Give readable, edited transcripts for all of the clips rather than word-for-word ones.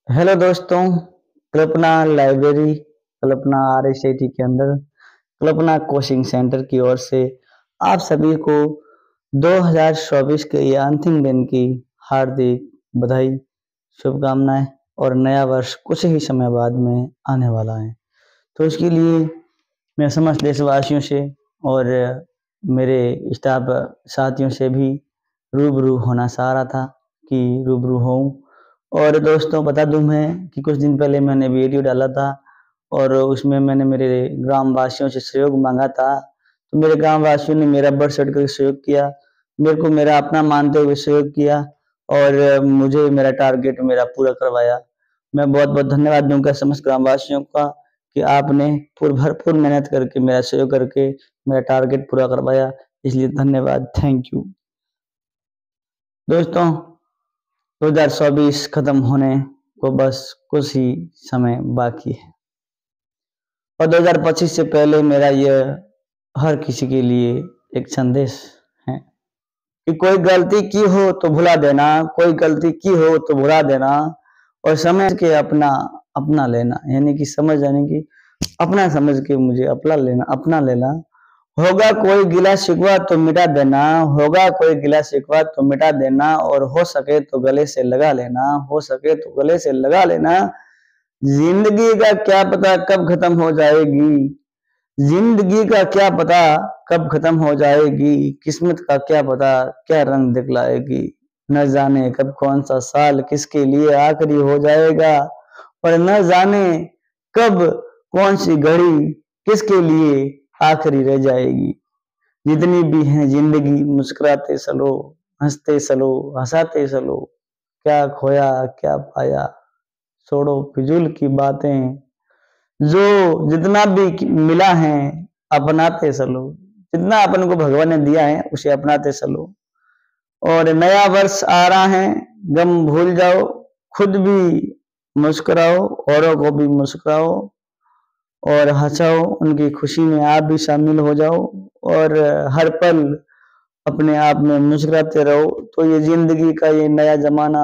Hello दोस्तों। कल्पना library, कल्पना आरएसआईटी के अंदर कल्पना कोचिंग सेंटर की ओर से आप सभी को 2024 के ये अंतिम दिन की हार्दिक बधाई, शुभकामनाएं। और नया वर्ष कुछ ही समय बाद में आने वाला है, तो इसके लिए मैं समस्त देशवासियों से और मेरे स्टाफ साथियों से भी रूबरू होना चाह रहा था कि रूबरू होऊं। और दोस्तों बता दूं मैं कि कुछ दिन पहले मैंने वीडियो डाला था और उसमें मैंने मेरे ग्राम वासियों से सहयोग मांगा था। तो मेरे ग्राम वासियों ने मेरा बढ़ चढ़ कर सहयोग किया, मेरे को मेरा अपना मानते हुए सहयोग किया और मुझे मेरा टारगेट मेरा पूरा करवाया। मैं बहुत बहुत धन्यवाद दूंगा समस्त ग्राम वासियों का कि आपने भरपूर मेहनत करके मेरा सहयोग करके मेरा टारगेट पूरा करवाया, इसलिए धन्यवाद, थैंक यू। दोस्तों 2024 खत्म होने को बस कुछ ही समय बाकी है और 2025 से पहले मेरा यह हर किसी के लिए एक संदेश है कि कोई गलती की हो तो भुला देना, कोई गलती की हो तो भुला देना और समझ के अपना अपना लेना, यानी कि समझ यानी कि अपना समझ के मुझे अपना लेना। होगा कोई गिला शिकवा तो मिटा देना, होगा कोई गिला शिकवा तो मिटा देना और हो सके तो गले से लगा लेना, हो सके तो गले से लगा लेना। जिंदगी का क्या पता कब खत्म हो जाएगी, जिंदगी का क्या पता कब खत्म हो जाएगी, किस्मत का क्या पता क्या रंग दिखलाएगी। न जाने कब कौन सा साल किसके लिए आखिरी हो जाएगा और न जाने कब कौन सी घड़ी किसके लिए आखिरी रह जाएगी। जितनी भी है जिंदगी मुस्कुराते चलो, हंसते चलो, हंसाते चलो, क्या खोया क्या पाया, छोड़ो फिजूल की बातें, जो जितना भी मिला है अपनाते चलो, जितना अपन को भगवान ने दिया है उसे अपनाते चलो। और नया वर्ष आ रहा है, गम भूल जाओ, खुद भी मुस्कुराओ, औरों को भी मुस्कुराओ और हंसाओ, उनकी खुशी में आप भी शामिल हो जाओ और हर पल अपने आप में मुस्कुराते रहो। तो ये जिंदगी का ये नया जमाना,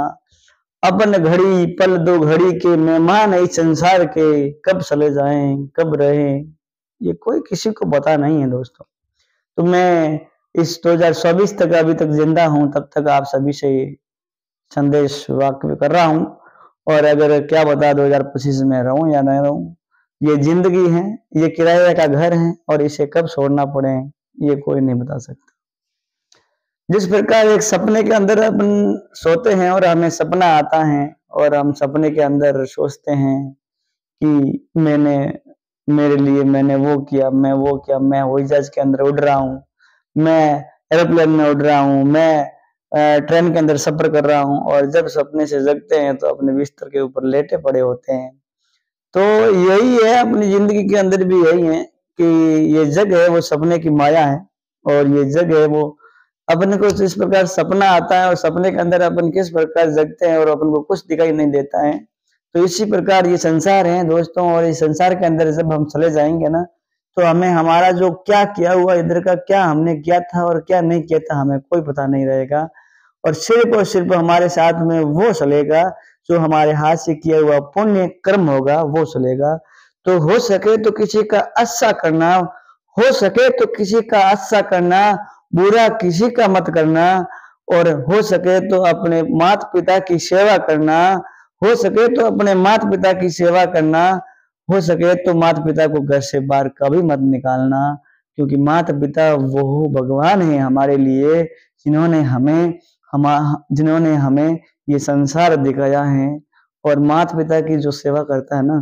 अपन घड़ी पल दो घड़ी के मेहमान इस संसार के, कब चले जाएं कब रहें ये कोई किसी को पता नहीं है दोस्तों। तो मैं इस 2024 तक अभी तक जिंदा हूं, तब तक आप सभी से संदेश वाक्य कर रहा हूं और अगर क्या बता 2025 में रहूं या नहीं रहूं, ये जिंदगी है, ये किराए का घर है और इसे कब छोड़ना पड़े ये कोई नहीं बता सकता। जिस प्रकार एक सपने के अंदर अपन सोते हैं और हमें सपना आता है और हम सपने के अंदर सोचते हैं कि मेरे लिए मैंने वो किया, मैं वो किया, मैं हवाई जहाज के अंदर उड़ रहा हूँ, मैं एरोप्लेन में उड़ रहा हूँ, मैं ट्रेन के अंदर सफर कर रहा हूँ और जब सपने से जगते हैं तो अपने बिस्तर के ऊपर लेटे पड़े होते हैं। तो यही है अपनी जिंदगी के अंदर भी यही है कि ये जग है वो सपने की माया है और ये जग है वो अपने को इस प्रकार सपना आता है और सपने के अंदर अपन किस प्रकार जगते हैं और अपन को कुछ दिखाई नहीं देता है। तो इसी प्रकार ये संसार है दोस्तों और इस संसार के अंदर जब हम चले जाएंगे ना तो हमें हमारा जो क्या किया हुआ इधर का क्या हमने किया था और क्या नहीं किया था हमें कोई पता नहीं रहेगा और सिर्फ हमारे साथ में वो चलेगा जो हमारे हाथ से किया हुआ पुण्य कर्म होगा वो चलेगा। तो हो सके तो किसी का अच्छा करना, हो सके तो किसी का अच्छा करना, बुरा किसी का मत करना और हो सके तो अपने माता पिता की सेवा करना, हो सके तो अपने माता पिता की सेवा करना, हो सके तो माता पिता को घर से बाहर कभी मत निकालना, क्योंकि माता पिता वो भगवान है हमारे लिए जिन्होंने हमें ये संसार दिखाया है। और माता पिता की जो सेवा करता है ना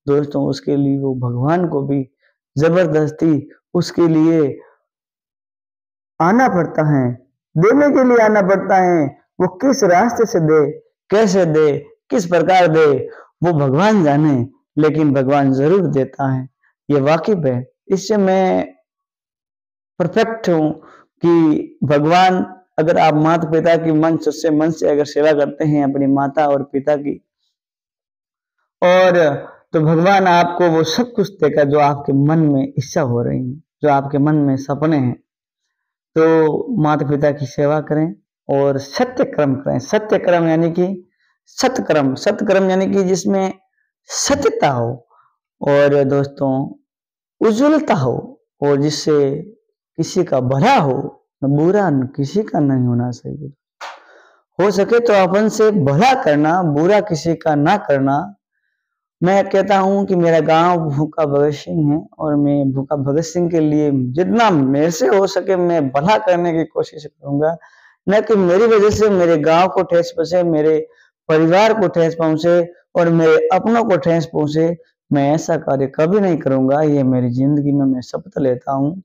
दोस्तों उसके लिए वो भगवान को भी जबरदस्ती उसके लिए आना पड़ता है, देने के लिए आना पड़ता है। वो किस रास्ते से दे, कैसे दे, किस प्रकार दे वो भगवान जाने, लेकिन भगवान जरूर देता है, ये वाकिफ है। इससे मैं परफेक्ट हूँ कि भगवान, अगर आप माता पिता की मन से अगर सेवा करते हैं अपनी माता और पिता की, और तो भगवान आपको वो सब कुछ देगा जो आपके मन में इच्छा हो रही है, जो आपके मन में सपने हैं। तो माता पिता की सेवा करें और सत्य कर्म करें। सत्य कर्म यानी कि सत्कर्म, सत्कर्म यानी कि जिसमें सत्यता हो और दोस्तों उज्ज्वलता हो और जिससे किसी का भला हो, न बुरा न किसी का नहीं होना चाहिए। हो सके तो अपन से भला करना, बुरा किसी का ना करना। मैं कहता हूँ कि मेरा गाँव भूखा भगत सिंह है और मैं भूखा भगत सिंह के लिए जितना मेरे से हो सके मैं भला करने की कोशिश करूँगा। न कि मेरी वजह से मेरे गाँव को ठेस पहुँचे, मेरे परिवार को ठेस पहुँचे और मेरे अपनों को ठेस पहुँचे। मैं ऐसा कार्य कभी नहीं करूँगा। ये मेरी ज़िंदगी में मैं शपथ लेता हूँ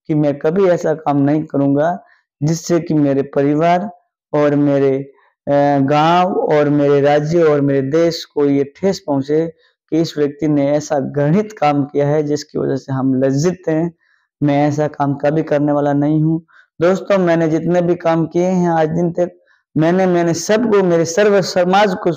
कि मैं कभी ऐसा काम नहीं करूँगा जिससे कि मेरे परिवार और मेरे गाँव और मेरे राज्य और मेरे देश को ये ठेस पहुँचे कि इस व्यक्ति ने ऐसा घृणित काम किया है जिसकी वजह से हम लज्जित हैं। मैं ऐसा काम कभी करने वाला नहीं हूँ। दोस्तों मैंने जितने भी काम किए हैं आज दिन तक मैंने सबको मेरे सर्व समाज को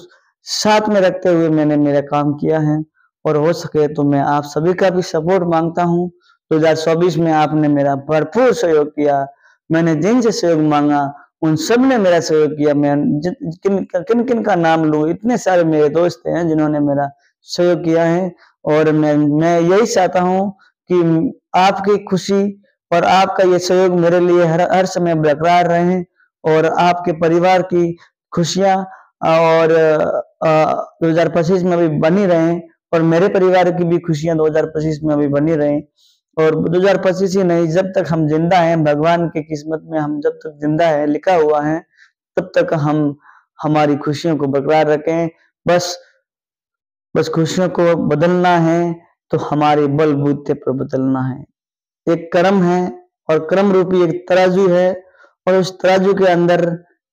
साथ में रखते हुए मैंने मेरा काम किया है और हो सके तो मैं आप सभी का भी सपोर्ट मांगता हूँ। 2024 में आपने मेरा भरपूर सहयोग किया। मैंने जिनसे सहयोग मांगा उन सब ने मेरा सहयोग किया। मैं किन का नाम लूं, इतने सारे मेरे दोस्त हैं जिन्होंने मेरा सहयोग किया है और मैं यही चाहता हूं कि आपकी खुशी और आपका ये सहयोग मेरे लिए हर समय बरकरार रहे और आपके परिवार की खुशियां और 2025 में भी बनी रहें और मेरे परिवार की भी खुशियां 2025 में भी बनी रहें और 2025 ही नहीं, जब तक हम जिंदा हैं, भगवान की किस्मत में हम जब तक जिंदा है लिखा हुआ है तब तक हम हमारी खुशियों को बरकरार रखें। बस खुशियों को बदलना है तो हमारे बलबूते पर बदलना है। एक कर्म है और कर्म रूपी एक तराजू है और उस तराजू के अंदर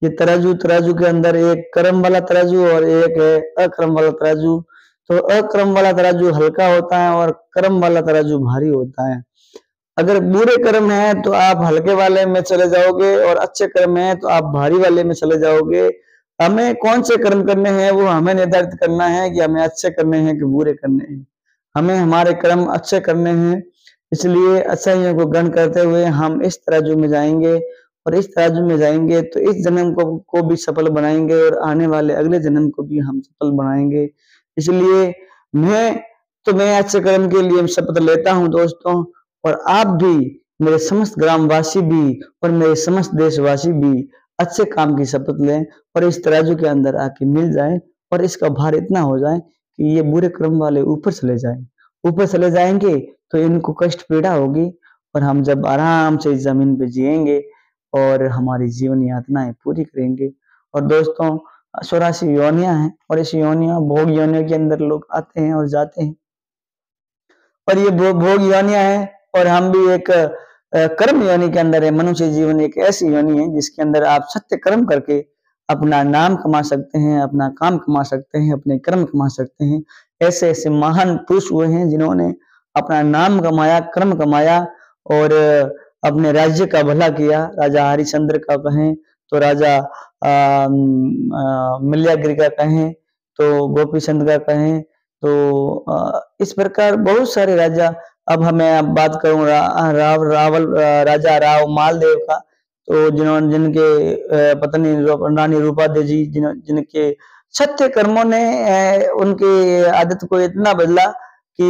ये तराजू के अंदर एक कर्म वाला तराजू और एक है अकर्म वाला तराजू। तो अकर्म वाला तराजू हल्का होता है और कर्म वाला तराजू भारी होता है। अगर बुरे कर्म है तो आप हल्के वाले में चले जाओगे और अच्छे कर्म है तो आप भारी वाले में चले जाओगे। हमें कौन से कर्म करने हैं वो हमें निर्धारित करना है कि हमें अच्छे करने हैं कि बुरे करने हैं। हमें हमारे कर्म अच्छे करने हैं, इसलिए अच्छाइयों को ग्रहण करते हुए हम इस तराजू में जाएंगे और इस तराजू में जाएंगे तो इस जन्म को भी सफल बनाएंगे और आने वाले अगले जन्म को भी हम सफल बनाएंगे। इसलिए मैं अच्छे कर्म के लिए शपथ लेता हूँ दोस्तों और आप भी मेरे समस्त ग्रामवासी भी और मेरे समस्त देशवासी भी अच्छे काम की शपथ लें और इस तराजू के अंदर आके मिल जाए और इसका भार इतना हो जाए कि ये बुरे कर्म वाले ऊपर चले जाएंगे तो इनको कष्ट पीड़ा होगी और हम जब आराम से इस जमीन पे जिएंगे और हमारी जीवन यातनाएं पूरी करेंगे। और दोस्तों 84 योनियां हैं और इस भोग योनियों के अंदर लोग आते हैं और जाते हैं और ये भोग योनियां हैं और हम भी एक कर्म योनि के अंदर है। मनुष्य जीवन एक ऐसी योनि है जिसके अंदर आप सत्य कर्म करके अपना नाम कमा सकते हैं, अपना काम कमा सकते हैं, अपने कर्म कमा सकते हैं। ऐसे ऐसे महान पुरुष हुए हैं जिन्होंने अपना नाम कमाया, कर्म कमाया और अपने राज्य का भला किया। राजा हरिश्चंद्र का कहें तो राजा मिल्यागिरी का कहें तो गोपी चंद का कहें तो इस प्रकार बहुत सारे राजा। अब मैं बात करूं राजा राव मालदेव का, तो जिनके पत्नी रानी रूपादेवी जी जिनके सत्य कर्मों ने उनकी आदत को इतना बदला कि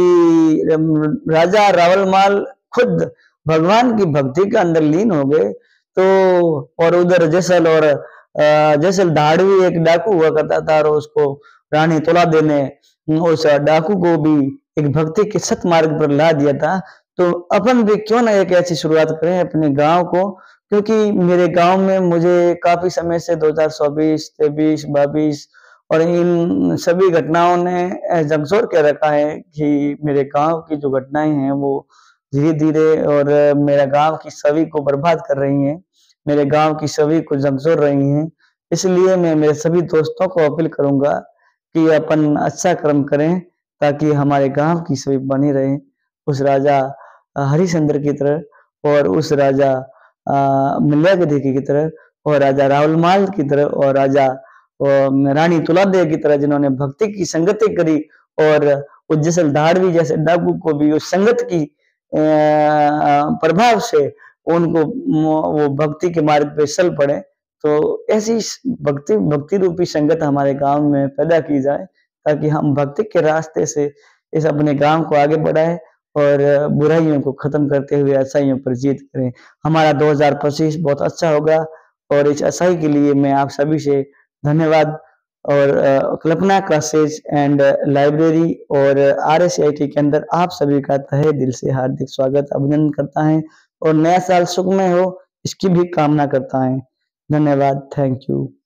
राजा रावलमाल खुद भगवान की भक्ति के अंदर लीन हो गए। तो और उधर जैसल धाड़वी एक डाकू हुआ करता था और उसको रानी तुलादेवी ने उस डाकू को भी एक भक्ति के सत मार्ग पर ला दिया था। तो अपन भी क्यों ना एक ऐसी शुरुआत करें अपने गांव को, क्योंकि मेरे गांव में मुझे काफी समय से 2024, 23, 22 और इन सभी घटनाओं ने झकझोर के रखा है कि मेरे गांव की जो घटनाएं हैं वो धीरे धीरे और मेरे गांव की छवि को बर्बाद कर रही हैं, मेरे गांव की छवि को झकझोर रही हैं। इसलिए मैं मेरे सभी दोस्तों को अपील करूंगा कि अपन अच्छा कर्म करें ताकि हमारे गांव की छवि बनी रहे उस राजा हरिश्चंद्र की तरह और उस राजा मिल्यागिरी की तरह और राजा रावलमाल की तरह और राजा रानी तुलादेवी की तरह जिन्होंने भक्ति की संगति करी और उस जैसल धाड़वी जैसे डाकू को भी उस संगत की प्रभाव से उनको वो भक्ति के मार्ग पे चल पड़े। तो ऐसी भक्ति भक्ति रूपी संगत हमारे गांव में पैदा की जाए, ताकि हम भक्ति के रास्ते से इस अपने गांव को आगे बढ़ाएं और बुराइयों को खत्म करते हुए अच्छाइयों पर जीत करें। हमारा 2025 बहुत अच्छा होगा और इस अच्छाई के लिए मैं आप सभी से धन्यवाद और कल्पना क्लासेज एंड लाइब्रेरी और RSCIT के अंदर आप सभी का तहे दिल से हार्दिक स्वागत अभिनंदन करता है और नया साल सुखमय हो इसकी भी कामना करता है। धन्यवाद। Thank you.